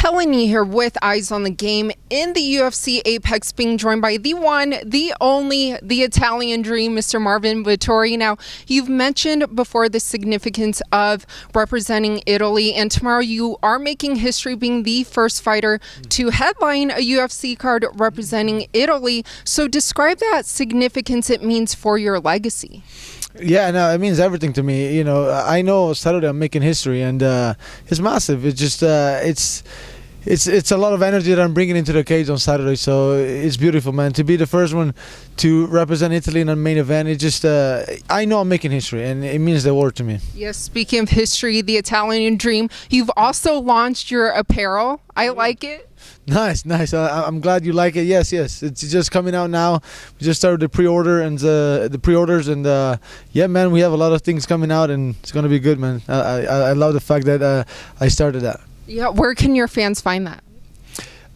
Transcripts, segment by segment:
Helen Yee here with Eyes on the Game in the UFC Apex, being joined by the one, the only, the Italian dream, Mr. Marvin Vettori. Now, you've mentioned before the significance of representing Italy, and tomorrow you are making history being the first fighter to headline a UFC card representing Italy. So describe that significance it means for your legacy. Yeah, no, it means everything to me. You know, I know Saturday I'm making history, and it's massive. It's just, it's a lot of energy that I'm bringing into the cage on Saturday. So it's beautiful, man. To be the first one to represent Italy in a main event, it just, I know I'm making history, and it means the world to me. Yes, speaking of history, the Italian dream, you've also launched your apparel. I like it. Nice. I'm glad you like it. Yes. It's just coming out now. We just started the pre-order and the pre-orders, and yeah, man, we have a lot of things coming out, and it's gonna be good, man. I love the fact that I started that. Yeah, where can your fans find that?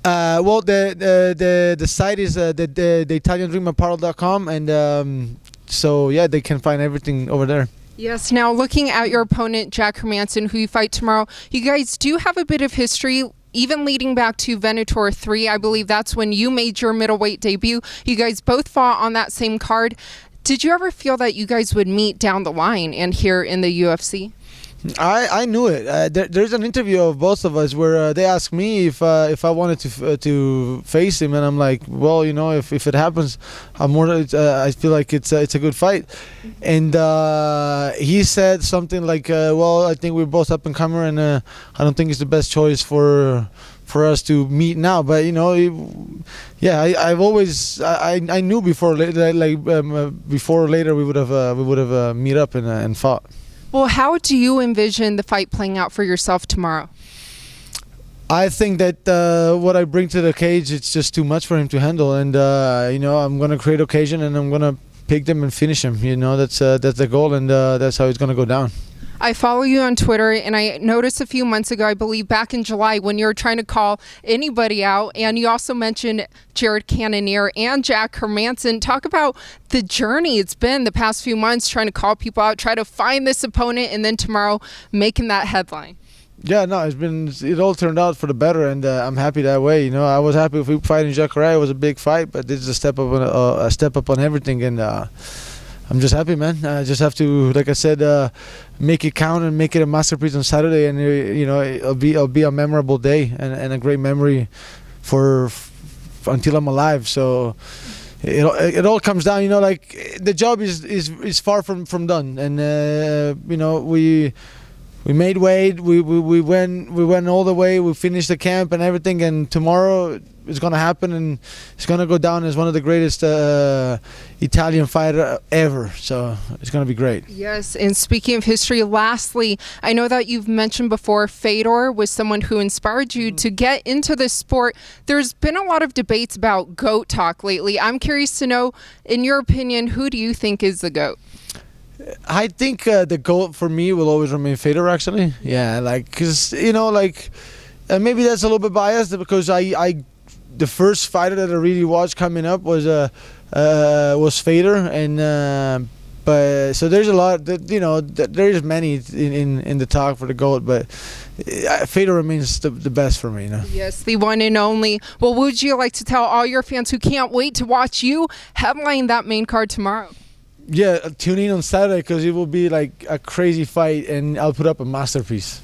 Well, the site is the ItalianDreamApparel.com, and so yeah, they can find everything over there. Yes, now looking at your opponent, Jack Hermansson, who you fight tomorrow, you guys do have a bit of history, even leading back to Venator 3. I believe that's when you made your middleweight debut. You guys both fought on that same card. Did you ever feel that you guys would meet down the line and here in the UFC? I knew it. There's an interview of both of us where they asked me if I wanted to face him, and I'm like, well, you know, if it happens, I'm more. I feel like it's a good fight, and he said something like, well, I think we're both up and comer, and I don't think it's the best choice for us to meet now. But you know, yeah, I've always I knew before before or later we would have meet up and fought. Well, how do you envision the fight playing out for yourself tomorrow? I think that what I bring to the cage, it's just too much for him to handle, and you know, I'm gonna create occasion, and I'm gonna pick them and finish him. You know, that's the goal, and that's how it's gonna go down. I follow you on Twitter, and I noticed a few months ago, I believe back in July, when you were trying to call anybody out, and you also mentioned Jared Cannonier and Jack Hermansson. Talk about the journey it's been the past few months trying to call people out, try to find this opponent, and then tomorrow making that headline. Yeah, no, it all turned out for the better, and I'm happy that way. You know, I was happy if we fighting Jack Hermansson. It was a big fight, but this is a step up on everything, and I'm just happy, man. I just have to, like I said, make it count and make it a masterpiece on Saturday, and you know, it'll be a memorable day and a great memory for until I'm alive. So it all comes down, you know, like the job is far from done, and you know, we made weight, we went all the way, we finished the camp and everything, and tomorrow it's gonna happen, and it's gonna go down as one of the greatest Italian fighter ever. So it's gonna be great. Yes, and speaking of history, lastly, I know that you've mentioned before Fedor was someone who inspired you to get into this sport. There's been a lot of debates about GOAT talk lately. I'm curious to know, in your opinion, who do you think is the GOAT? I think the GOAT for me will always remain Fedor, actually. Yeah, like, because, you know, like, maybe that's a little bit biased, because the first fighter that I really watched coming up was Fedor, and but so there's a lot that, you know, there's many in the talk for the GOAT, but Fedor remains the best for me, you know? Yes, the one and only. Well, would you like to tell all your fans who can't wait to watch you headline that main card tomorrow? Yeah, tune in on Saturday, because it will be like a crazy fight, and I'll put up a masterpiece.